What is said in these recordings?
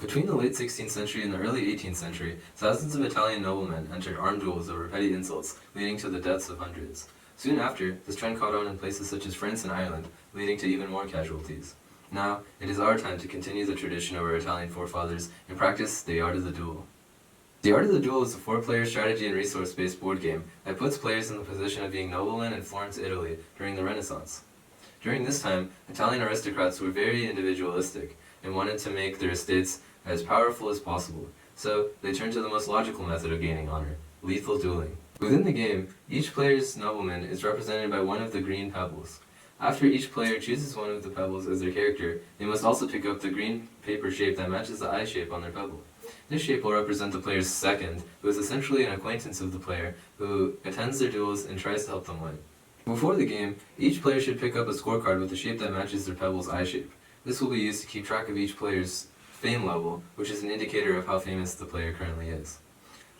Between the late 16th century and the early 18th century, thousands of Italian noblemen entered armed duels over petty insults, leading to the deaths of hundreds. Soon after, this trend caught on in places such as France and Ireland, leading to even more casualties. Now, it is our time to continue the tradition of our Italian forefathers and practice the art of the duel. The Art of the Duel is a 4-player strategy and resource-based board game that puts players in the position of being noblemen in Florence, Italy, during the Renaissance. During this time, Italian aristocrats were very individualistic and wanted to make their estates as powerful as possible, so they turned to the most logical method of gaining honor, lethal dueling. Within the game, each player's nobleman is represented by one of the green pebbles. After each player chooses one of the pebbles as their character, they must also pick up the green paper shape that matches the eye shape on their pebble. This shape will represent the player's second, who is essentially an acquaintance of the player, who attends their duels and tries to help them win. Before the game, each player should pick up a scorecard with the shape that matches their pebble's eye shape. This will be used to keep track of each player's fame level, which is an indicator of how famous the player currently is.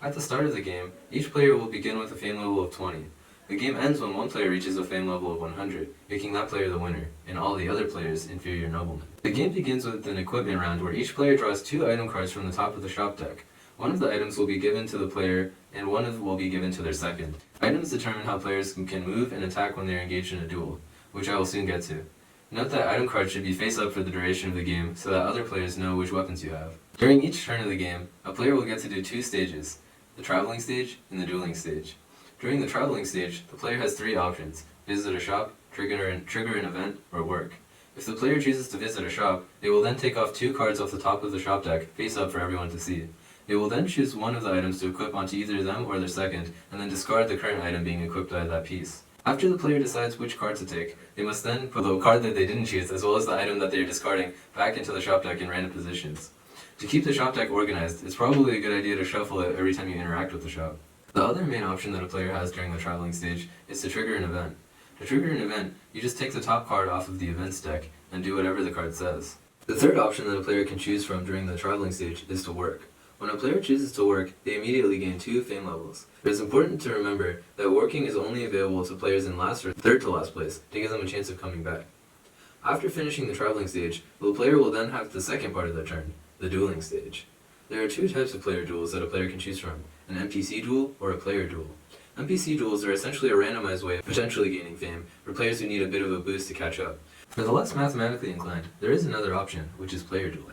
At the start of the game, each player will begin with a fame level of 20. The game ends when one player reaches a fame level of 100, making that player the winner, and all the other players inferior noblemen. The game begins with an equipment round where each player draws 2 item cards from the top of the shop deck. One of the items will be given to the player, and one will be given to their second. Items determine how players can move and attack when they are engaged in a duel, which I will soon get to. Note that item cards should be face up for the duration of the game so that other players know which weapons you have. During each turn of the game, a player will get to do 2 stages, the traveling stage and the dueling stage. During the traveling stage, the player has 3 options: visit a shop, trigger an event, or work. If the player chooses to visit a shop, they will then take off 2 cards off the top of the shop deck, face up for everyone to see. They will then choose one of the items to equip onto either them or their second, and then discard the current item being equipped by that piece. After the player decides which card to take, they must then put the card that they didn't choose, as well as the item that they are discarding, back into the shop deck in random positions. To keep the shop deck organized, it's probably a good idea to shuffle it every time you interact with the shop. The other main option that a player has during the traveling stage is to trigger an event. To trigger an event, you just take the top card off of the events deck and do whatever the card says. The third option that a player can choose from during the traveling stage is to work. When a player chooses to work, they immediately gain 2 fame levels. It is important to remember that working is only available to players in last or third to last place to give them a chance of coming back. After finishing the traveling stage, the player will then have the second part of their turn, the dueling stage. There are 2 types of player duels that a player can choose from, an NPC duel or a player duel. NPC duels are essentially a randomized way of potentially gaining fame for players who need a bit of a boost to catch up. For the less mathematically inclined, there is another option, which is player dueling.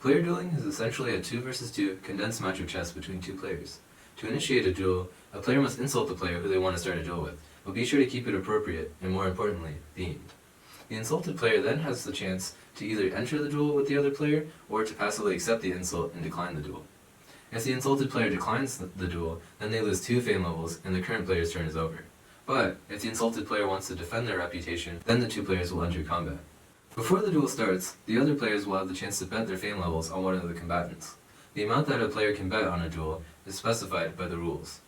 Player dueling is essentially a 2 versus 2 condensed match of chess between 2 players. To initiate a duel, a player must insult the player who they want to start a duel with, but be sure to keep it appropriate and, more importantly, themed. The insulted player then has the chance to either enter the duel with the other player or to passively accept the insult and decline the duel. If the insulted player declines the duel, then they lose 2 fame levels and the current player's turn is over. But if the insulted player wants to defend their reputation, then the 2 players will enter combat. Before the duel starts, the other players will have the chance to bet their fame levels on one of the combatants. The amount that a player can bet on a duel is specified by the rules.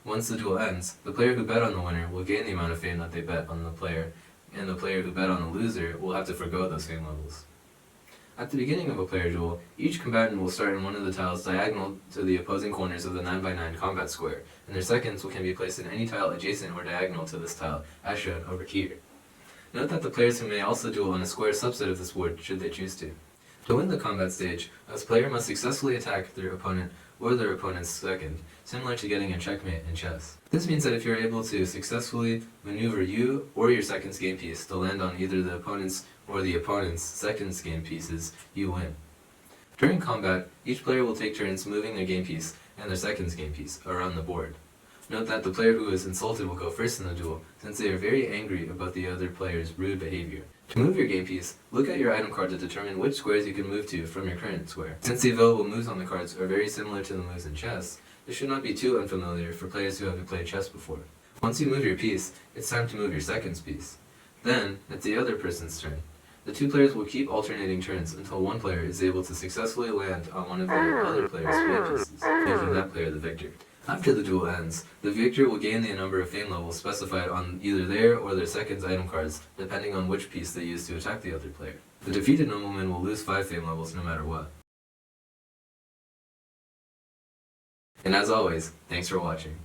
Once the duel ends, the player who bet on the winner will gain the amount of fame that they bet on the player, and the player who bet on the loser will have to forgo those fame levels. At the beginning of a player duel, each combatant will start in one of the tiles diagonal to the opposing corners of the 9x9 combat square, and their seconds can be placed in any tile adjacent or diagonal to this tile, as shown over here. Note that the players who may also duel on a square subset of this board should they choose to. To win the combat stage, a player must successfully attack their opponent or their opponent's second, similar to getting a checkmate in chess. This means that if you're able to successfully maneuver you or your second's game piece to land on either the opponent's or the opponent's second's game pieces, you win. During combat, each player will take turns moving their game piece and their second's game piece around the board. Note that the player who is insulted will go first in the duel, since they are very angry about the other player's rude behavior. To move your game piece, look at your item card to determine which squares you can move to from your current square. Since the available moves on the cards are very similar to the moves in chess, this should not be too unfamiliar for players who haven't played chess before. Once you move your piece, it's time to move your second's piece. Then, it's the other person's turn. The 2 players will keep alternating turns until one player is able to successfully land on one of the other player's game pieces, making that player the victor. After the duel ends, the victor will gain the number of fame levels specified on either their or their second's item cards, depending on which piece they use to attack the other player. The defeated nobleman will lose 5 fame levels no matter what. And as always, thanks for watching.